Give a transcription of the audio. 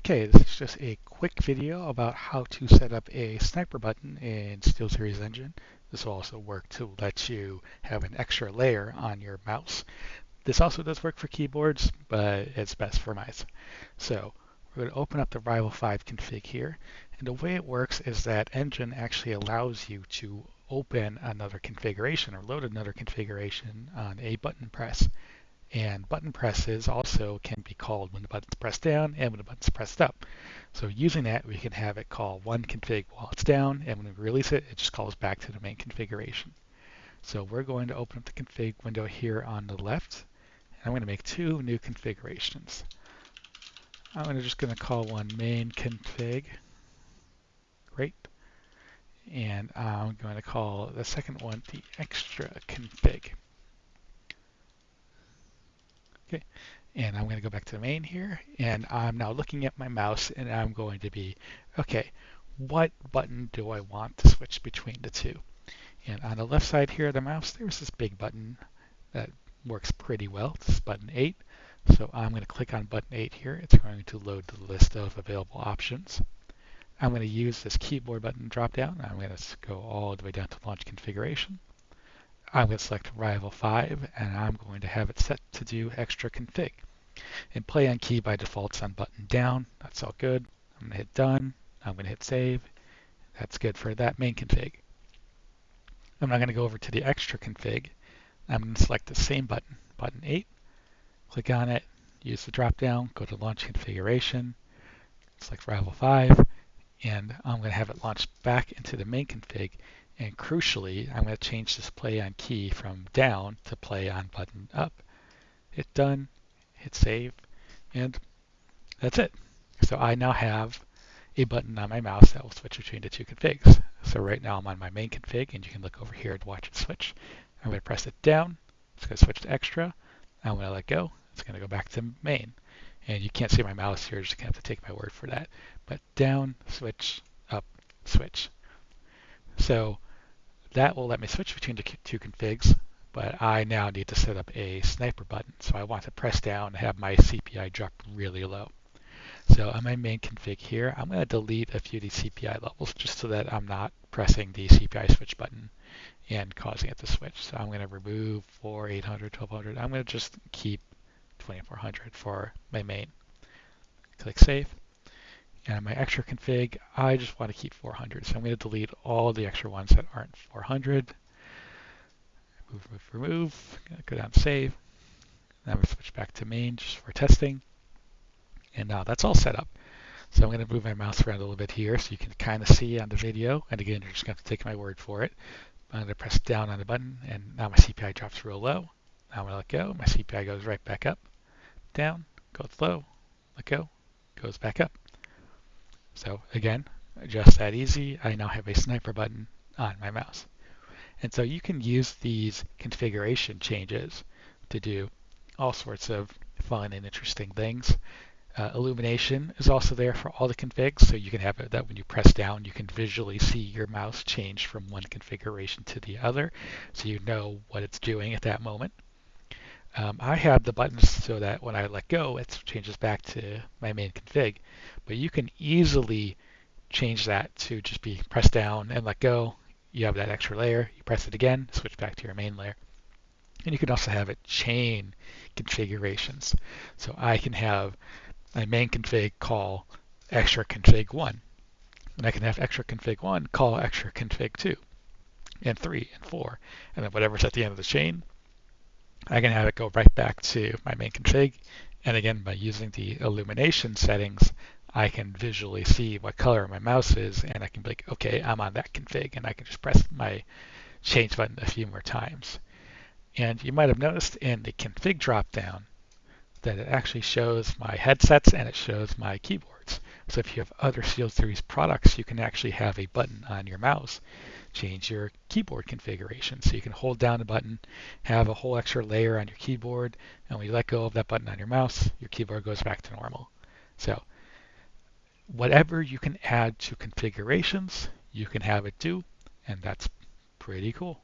Okay, this is just a quick video about how to set up a sniper button in SteelSeries engine. This will also work to let you have an extra layer on your mouse. This also does work for keyboards, but it's best for mice. So we're going to open up the Rival 5 config here. And the way it works is that engine actually allows you to open another configuration or load another configuration on a button press. And button presses also can be called when the button's pressed down and when the button's pressed up. So using that, we can have it call one config while it's down, and when we release it, it just calls back to the main configuration. So we're going to open up the config window here on the left, and I'm going to make two new configurations. I'm just going to call one main config. Great. And I'm going to call the second one the extra config. Okay, and I'm going to go back to the main here, and I'm now looking at my mouse, and I'm going to be, okay, what button do I want to switch between the two? And on the left side here of the mouse, there's this big button that works pretty well. This is button 8. So I'm going to click on button 8 here. It's going to load the list of available options. I'm going to use this keyboard button drop down. I'm going to go all the way down to launch configuration. I'm going to select Rival 5, and I'm going to have it set to do extra config. And play on key by default is on button down. That's all good. I'm going to hit done. I'm going to hit save. That's good for that main config. I'm now going to go over to the extra config. I'm going to select the same button, button 8. Click on it, use the drop down, go to launch configuration, select Rival 5, and I'm going to have it launch back into the main config. And crucially, I'm going to change this play on key from down to play on button up. Hit done, hit save, and that's it. So I now have a button on my mouse that will switch between the two configs. So right now I'm on my main config, and you can look over here to watch it switch. I'm going to press it down. It's going to switch to extra. I'm going to let go. It's going to go back to main. And you can't see my mouse here, just going to have to take my word for that. But down, switch, up, switch. So that will let me switch between the two configs, but I now need to set up a sniper button. So I want to press down and have my CPI drop really low. So on my main config here, I'm going to delete a few of these CPI levels just so that I'm not pressing the CPI switch button and causing it to switch. So I'm going to remove 4, 800, 1200. I'm going to just keep 2400 for my main. Click save. And on my extra config, I just want to keep 400. So I'm going to delete all the extra ones that aren't 400. Remove. Go down to save. Now we switch back to main just for testing. And now that's all set up. So I'm going to move my mouse around a little bit here so you can kind of see on the video. And again, you're just going to have to take my word for it. I'm going to press down on the button, and now my CPI drops real low. Now I'm going to let go. My CPI goes right back up. Down, goes low, let go, goes back up. So again, just that easy. I now have a sniper button on my mouse. And so you can use these configuration changes to do all sorts of fun and interesting things. Illumination is also there for all the configs, so you can have it that when you press down, you can visually see your mouse change from one configuration to the other, so you know what it's doing at that moment. I have the buttons so that when I let go, it changes back to my main config, but you can easily change that to just be press down and let go. You have that extra layer. You press it again, switch back to your main layer. And you can also have it chain configurations. So I can have my main config call extra config 1. And I can have extra config 1 call extra config 2, and 3, and 4. And then whatever's at the end of the chain, I can have it go right back to my main config. And again, by using the illumination settings, I can visually see what color my mouse is, and I can be like, okay, I'm on that config, and I can just press my change button a few more times. And you might have noticed in the config dropdown that it actually shows my headsets and it shows my keyboards. So if you have other SteelSeries products, you can actually have a button on your mouse change your keyboard configuration. So you can hold down the button, have a whole extra layer on your keyboard, and when you let go of that button on your mouse, your keyboard goes back to normal. So whatever you can add to configurations, you can have it do, and that's pretty cool.